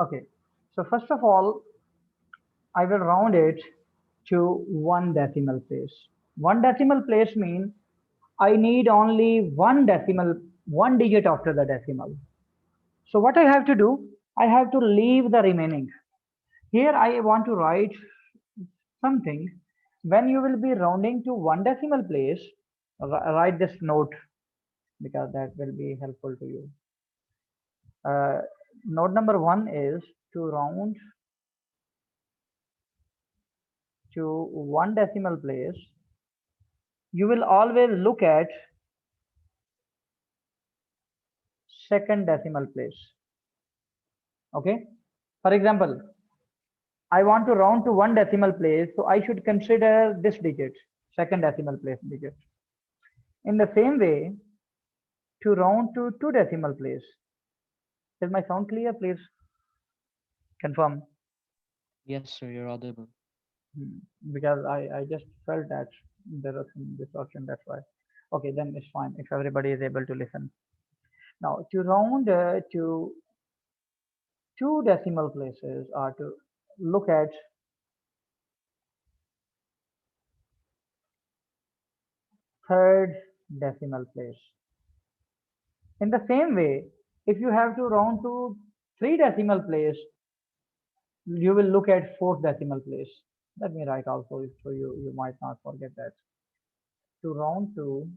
Okay, so first of all, I will round it to one decimal place. One decimal place means I need only one decimal, one digit after the decimal. So what I have to do, I have to leave the remaining. Here I want to write something. When you will be rounding to one decimal place, write this note because that will be helpful to you. Uh, Note number one is to round to one decimal place. You will always look at second decimal place. Okay. For example, I want to round to one decimal place, so I should consider this digit, second decimal place digit. In the same way, to round to two decimal place. Is my sound clear? Please confirm. Yes, sir, you're audible. Hmm, because I just felt that there was some distortion, that's why. Okay, then it's fine if everybody is able to listen. Now, to round to two decimal places or to look at third decimal place. In the same way, if you have to round to three decimal place, you will look at fourth decimal place. Let me write also so you might not forget that. To round to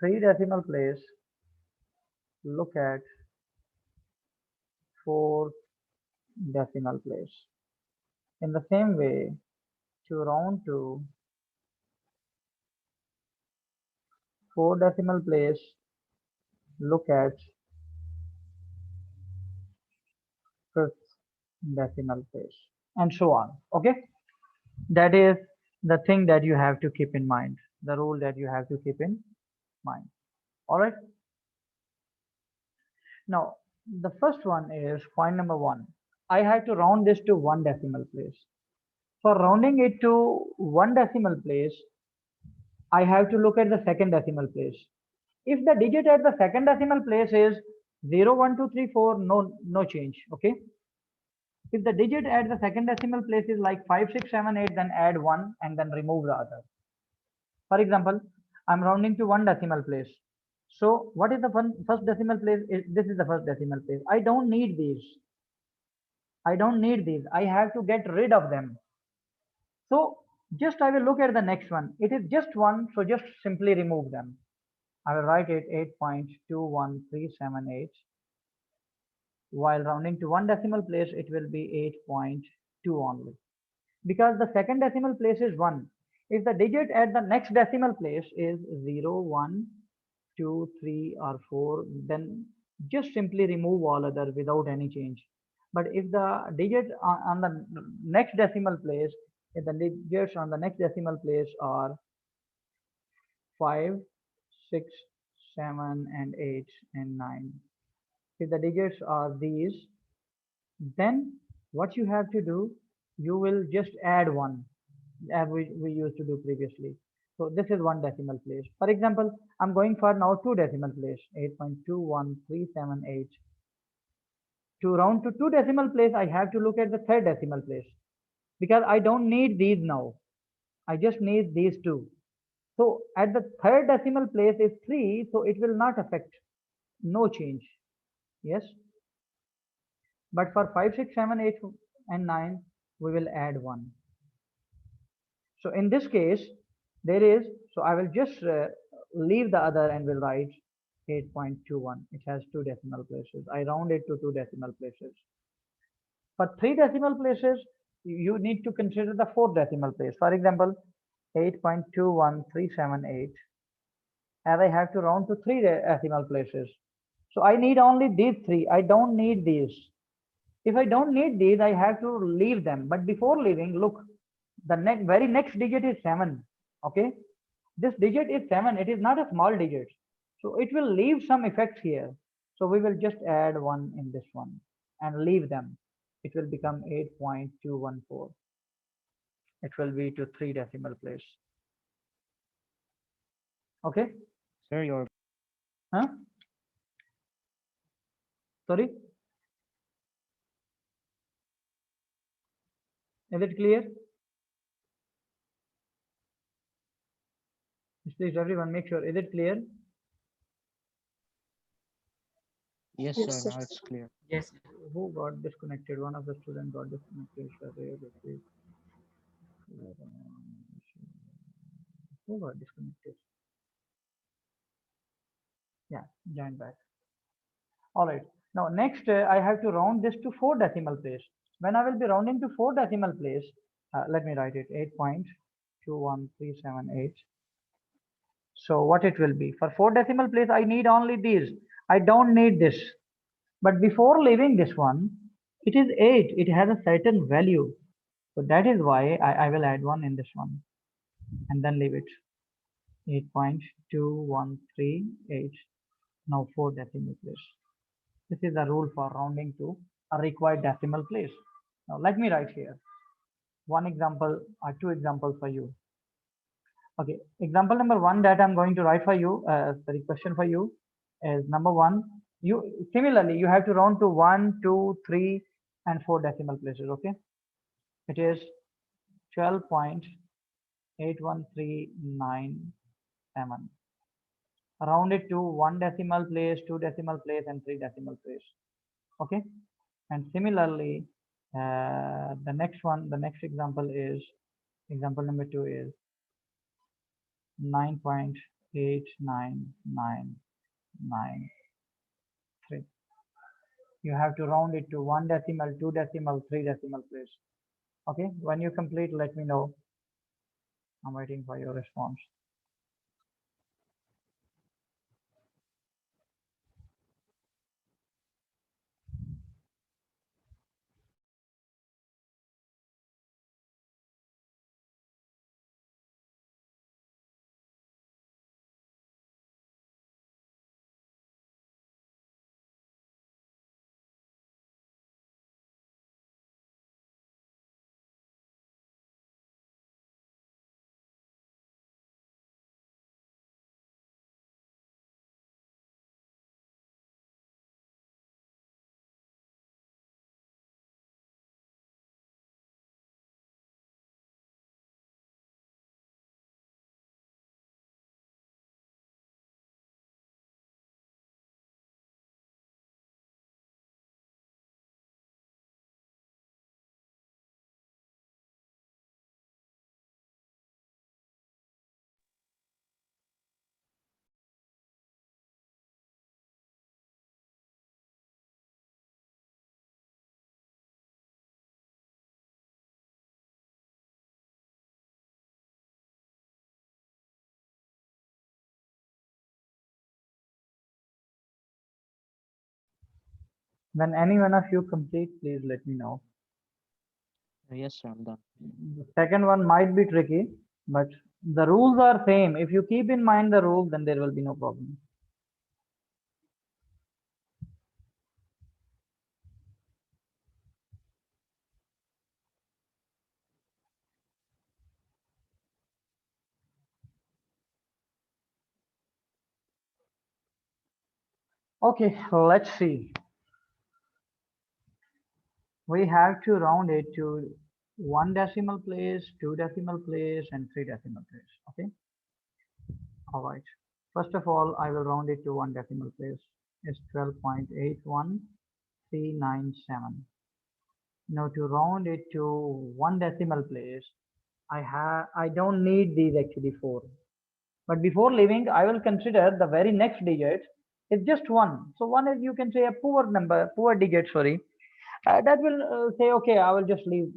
three decimal place, look at fourth decimal place. In the same way, to round to four decimal place, look at fifth decimal place, and so on. Okay, that is the thing that you have to keep in mind, the rule that you have to keep in mind. All right. Now, the first one is point number one. I have to round this to one decimal place. For rounding it to one decimal place, I have to look at the second decimal place. If the digit at the second decimal place is 0, 1, 2, 3, 4, no change. Okay. If the digit at the second decimal place is like 5, 6, 7, 8, then add 1 and then remove the other. For example, I'm rounding to one decimal place. So what is the first decimal place? This is the first decimal place. I don't need these. I don't need these. I have to get rid of them. So just I will look at the next one. It is just one, so just simply remove them. I will write it 8.21378. While rounding to one decimal place, it will be 8.2 only. Because the second decimal place is 1. If the digit at the next decimal place is 0, 1, 2, 3, or 4, then just simply remove all other without any change. But if the digit on the next decimal place, if the digits on the next decimal place are 5, 6, 7, and 8, and 9, if the digits are these, then what you have to do, you will just add 1 as we used to do previously. So this is one decimal place. For example, I'm going for now two decimal place, 8.21378. To round to two decimal place, I have to look at the third decimal place because I don't need these now. I just need these two. So at the third decimal place is 3, so it will not affect, no change. Yes. But for 5, 6, 7, 8, and 9, we will add 1. So in this case, there is, so I will just leave the other and will write 8.21. It has two decimal places. I round it to two decimal places. For three decimal places, you need to consider the fourth decimal place. For example, 8.21378, as I have to round to three decimal places. So I need only these three. I don't need these. If I don't need these, I have to leave them. But before leaving, look, the very next digit is 7. Okay. This digit is 7. It is not a small digit. So it will leave some effects here. So we will just add 1 in this one and leave them. It will become 8.214. It will be to three decimal place. Okay. Sir, you're Huh? Sorry, is it clear? Please, everyone, make sure. Is it clear? Yes, Yes, sir. sir. Now it's clear. Yes. Who got disconnected? One of the students got disconnected. Who got disconnected? Yeah, join back. All right. Now next, I have to round this to 4 decimal place. When I will be rounding to 4 decimal place, let me write it 8.21378. So what it will be for 4 decimal place, I need only these. I don't need this. But before leaving this one, it is 8. It has a certain value. So that is why I will add 1 in this one and then leave it. 8.2138. Now 4 decimal place. This is the rule for rounding to a required decimal place. Now let me write here one example or 2 examples for you. Okay, example number 1 that I'm going to write for you, sorry, question for you is number 1. You similarly you have to round to 1, 2, 3, and 4 decimal places. Okay, it is 12.81397. Round it to 1 decimal place, 2 decimal place, and 3 decimal place. Okay, and similarly the next one, the next example is example number 2 is 9.89993. You have to round it to 1 decimal, 2 decimal, 3 decimal place. Okay, when you complete, let me know. I'm waiting for your response. When any one of you complete, please let me know. Yes, sir. I'm done. The second one might be tricky, but the rules are same. If you keep in mind the rules, then there will be no problem. Okay, let's see. We have to round it to 1 decimal place, 2 decimal place, and 3 decimal place. Okay. All right. First of all, I will round it to 1 decimal place. It's 12.81397. Now to round it to 1 decimal place, I don't need these actually 4. But before leaving, I will consider the very next digit is just 1. So 1 is, you can say, a poor number, poor digit, sorry. That will say, okay, I will just leave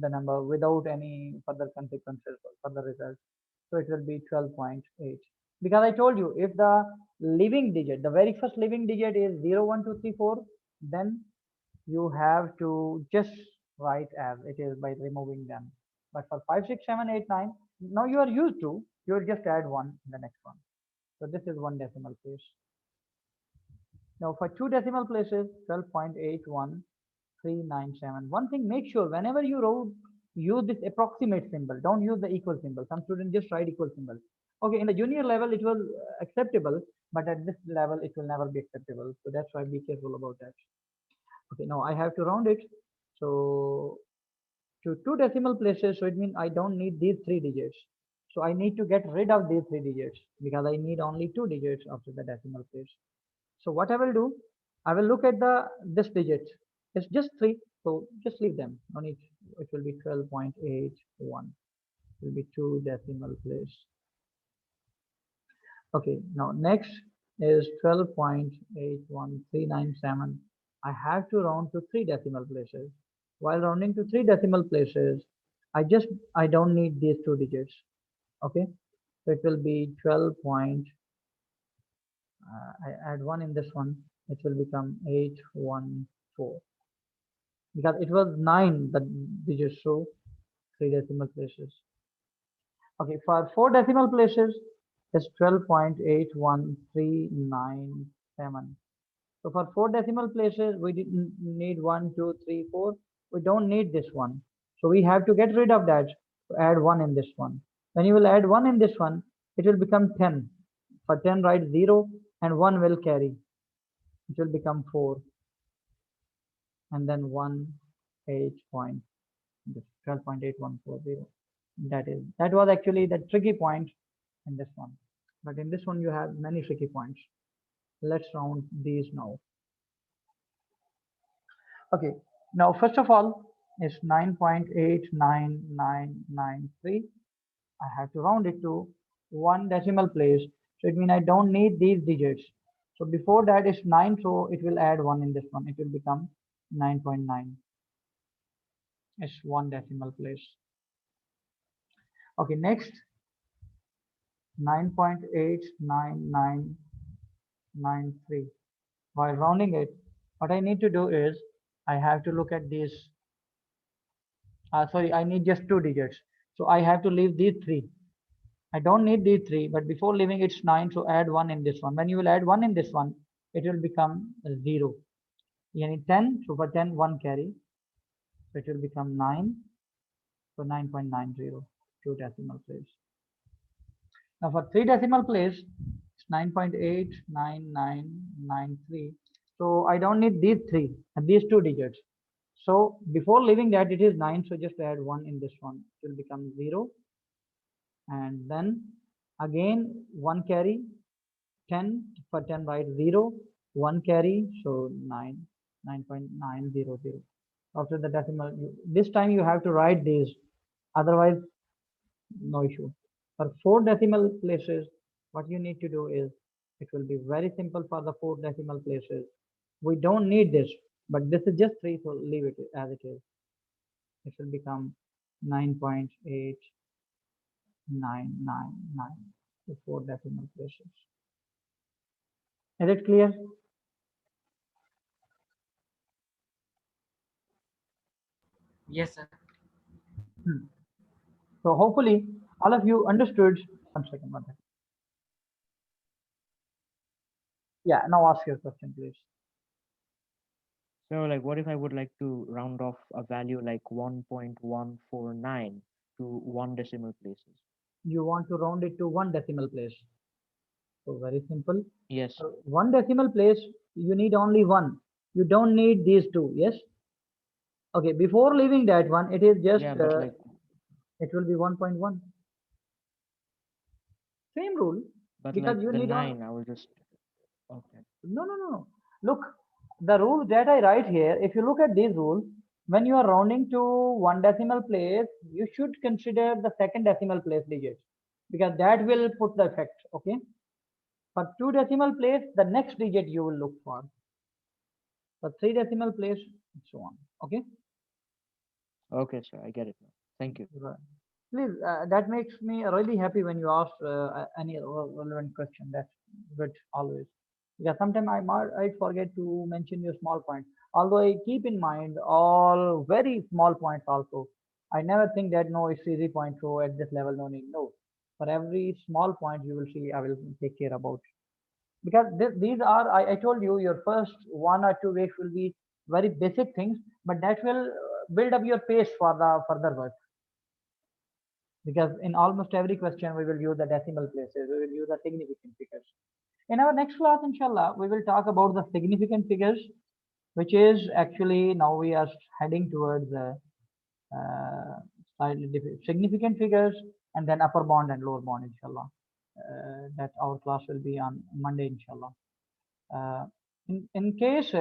the number without any further consequences or further results. So it will be 12.8. Because I told you, if the living digit, the very first living digit is 0, 1, 2, 3, 4, then you have to just write as it is by removing them. But for 5, 6, 7, 8, 9, now you are used to, you will just add 1 in the next one. So this is 1 decimal place. Now for 2 decimal places, 12.81397. One thing, make sure whenever you wrote, use this approximate symbol. Don't use the equal symbol. Some students just write equal symbol. Okay, in the junior level it was acceptable, but at this level it will never be acceptable. So that's why be careful about that. Okay, now I have to round it. So to two decimal places, so it means I don't need these three digits. So I need to get rid of these three digits because I need only two digits after the decimal place. So what I will do, I will look at the this digit. It's just three, so just leave them. No need. It will be 12.81. It will be two decimal place. Okay, now next is 12.81397. I have to round to three decimal places. While rounding to three decimal places, I just I don't need these two digits. Okay, so it will be 12 point. I add one in this one. It will become 814 because it was nine the digits, so three decimal places. Okay, for four decimal places, it's 12.81397. So for four decimal places, we didn't need one, two, three, four. We don't need this one. So we have to get rid of that to add one in this one. When you will add one in this one, it will become 10. For 10, write 0 and 1 will carry. It will become 4 and then 1, 8 point, 12.8140. That was actually the tricky point in this one. But in this one, you have many tricky points. Let's round these now. Okay, now first of all is 9.89993. I have to round it to one decimal place. So it means I don't need these digits. So before that is 9, so it will add 1 in this one. It will become 9.9. It's one decimal place. Okay, next 9.89993. While rounding it, what I need to do is I have to look at these. Sorry, I need just two digits. So I have to leave these three. I don't need these three, but before leaving it's 9, so add 1 in this one. When you will add 1 in this one, it will become 0. You need 10, so for 10, 1 carry. So it will become 9, so 9.90, two decimal place. Now for three decimal place, it's 9.89993. So I don't need these three, these two digits. So before leaving that, it is 9, so just add 1 in this one. It will become 0. And then again, 1 carry, 10 for 10 write 0, 1 carry, so 9, 9.900. After the decimal, this time you have to write these, otherwise no issue. For four decimal places, what you need to do is, it will be very simple for the four decimal places. We don't need this, but this is just 3, so leave it as it is. It will become 9.8999, the four decimal places. Is it clear? Yes, sir. Hmm. So hopefully all of you understood. One second, one second. Yeah, now ask your question, please. So like what if I would like to round off a value like 1.149 to one decimal places? You want to round it to one decimal place. So very simple. Yes. One decimal place, you need only one. You don't need these two. Yes. Okay. Before leaving that one, it is just Yeah, but like it will be 1.1. Same rule because you the need on. 9 I will just okay. No, no, no, no. Look, the rule that I write here. If you look at these rules, when you are rounding to one decimal place, you should consider the second decimal place digit because that will put the effect. Okay. For two decimal place, the next digit you will look for. For three decimal place, and so on. Okay. Okay, sir, I get it now. Thank you. Right. Please, that makes me really happy when you ask any relevant question. That's good always. Because sometimes I forget to mention your small point. Although I keep in mind all very small points also. I never think that no, it's easy point, so at this level no need. No. For every small point you will see, I will take care about. Because these are, I told you, your first 1 or 2 weeks will be very basic things, but that will build up your pace for the further work. because in almost every question we will use the decimal places, we will use the significant figures. In our next class, inshallah, we will talk about the significant figures, which is actually now we are heading towards slightly significant figures, and then upper bound and lower bound, inshallah. That our class will be on Monday, inshallah. In case,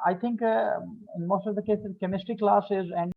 I think in most of the cases, chemistry classes and